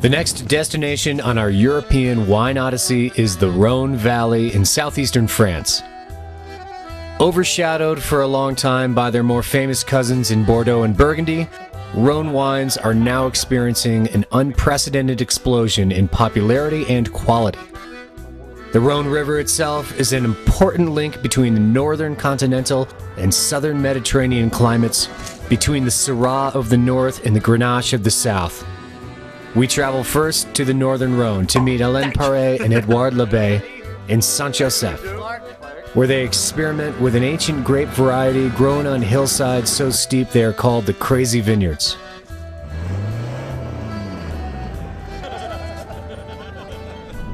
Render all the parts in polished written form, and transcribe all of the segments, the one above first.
The next destination on our European wine odyssey is the Rhone Valley in southeastern France. Overshadowed for a long time by their more famous cousins in Bordeaux and Burgundy, Rhone wines are now experiencing an unprecedented explosion in popularity and quality. The Rhone River itself is an important link between the northern continental and southern Mediterranean climates, between the Syrah of the north and the Grenache of the south. We travel first to the northern Rhone to meet Alain Paré and Edouard Labbé in Saint-Joseph, where they experiment with an ancient grape variety grown on hillsides so steep they are called the crazy vineyards.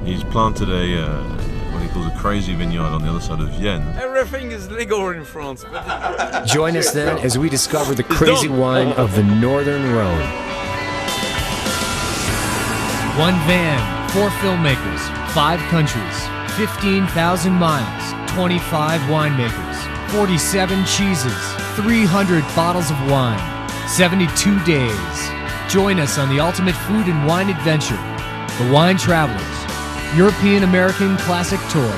He's planted what he calls a crazy vineyard on the other side of Vienne. Everything is legal in France. Join us then as we discover the crazy wine of the northern Rhone. One van, 4 filmmakers, 5 countries, 15,000 miles, 25 winemakers, 47 cheeses, 300 bottles of wine, 72 days. Join us on the ultimate food and wine adventure, The Wine Travelers, European-American Classic Tour.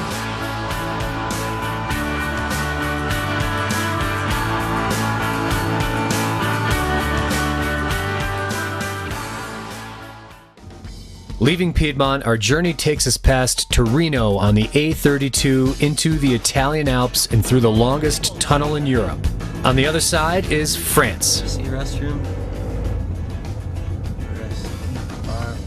Leaving Piedmont, our journey takes us past Torino on the A32 into the Italian Alps and through the longest tunnel in Europe. On the other side is France. See restroom?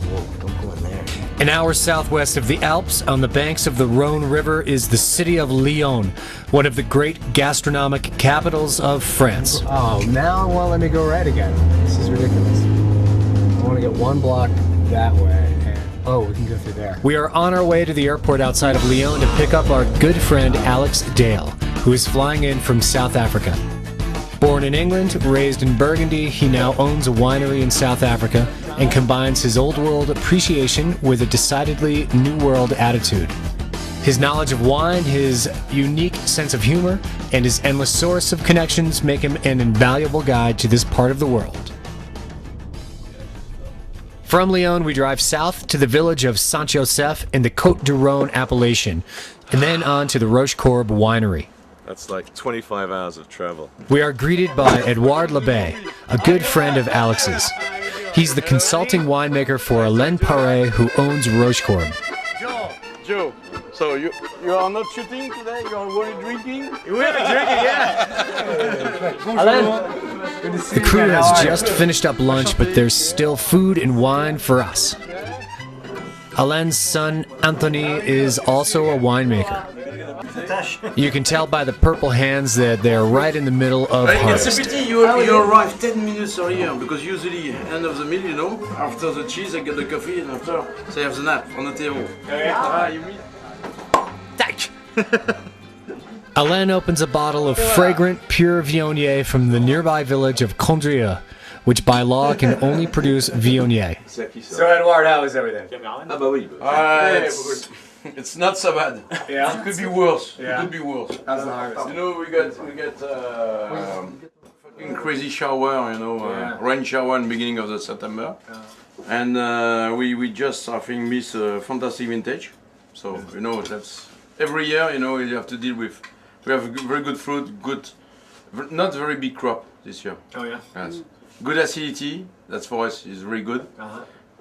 Whoa, don't go in there. An hour southwest of the Alps, on the banks of the Rhone River, is the city of Lyon, one of the great gastronomic capitals of France. Oh, now it won't let me go right again. This is ridiculous. I want to get one block that way. Oh, we can go through there. We are on our way to the airport outside of Lyon to pick up our good friend Alex Dale, who is flying in from South Africa. Born in England, raised in Burgundy, he now owns a winery in South Africa and combines his old world appreciation with a decidedly new world attitude. His knowledge of wine, his unique sense of humor, and his endless source of connections make him an invaluable guide to this part of the world. From Lyon, we drive south to the village of Saint-Joseph in the Côte du Rhône appellation, and then on to the Rochecorbe winery. That's like 25 hours of travel. We are greeted by Edouard Labbé, a good friend of Alex's. He's the consulting winemaker for Alain Paré, who owns Rochecorbe. Joe, so you are not shooting today? You are only drinking? We are drinking, yeah. Alain. The crew has just finished up lunch, but there's still food and wine for us. Alain's son, Anthony, is also a winemaker. You can tell by the purple hands that they're right in the middle of harvest. It's a pity you arrive 10 minutes earlier, because usually end of the meal, you know, after the cheese, I get the coffee, and after, they have the nap on the table. You mean? Alain opens a bottle of fragrant, pure Viognier from the nearby village of Condrieu, which by law can only produce Viognier. So, Edouard, how is everything? It's not so bad. Yeah? It could be worse. Yeah. It could be worse. How's the harvest? You know, we get fucking crazy shower, you know, rain shower in the beginning of the September. And we just, I think, miss a fantastic vintage. So, you know, that's every year, you know, you have to deal with. We have very good fruit, not very big crop this year. Oh, yeah? Yes. Good acidity, that's for us is very good.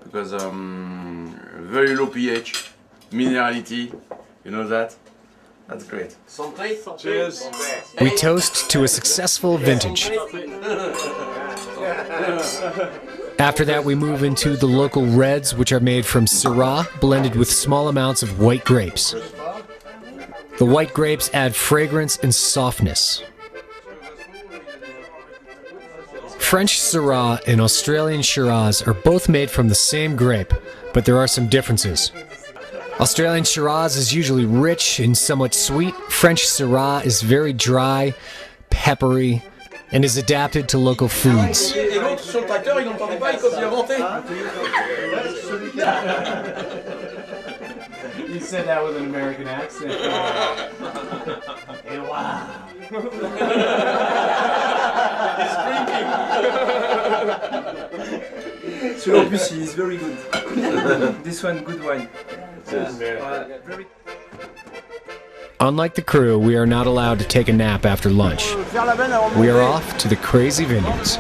Because very low pH, minerality, you know that? That's great. Santé. Cheers. We toast to a successful vintage. After that, we move into the local reds, which are made from Syrah, blended with small amounts of white grapes. The white grapes add fragrance and softness. French Syrah and Australian Shiraz are both made from the same grape, but there are some differences. Australian Shiraz is usually rich and somewhat sweet. French Syrah is very dry, peppery, and is adapted to local foods. You said that with an American accent. And wow. So obviously it's very good. This one, good wine. Very. Unlike the crew, we are not allowed to take a nap after lunch. We are off to the crazy vineyards.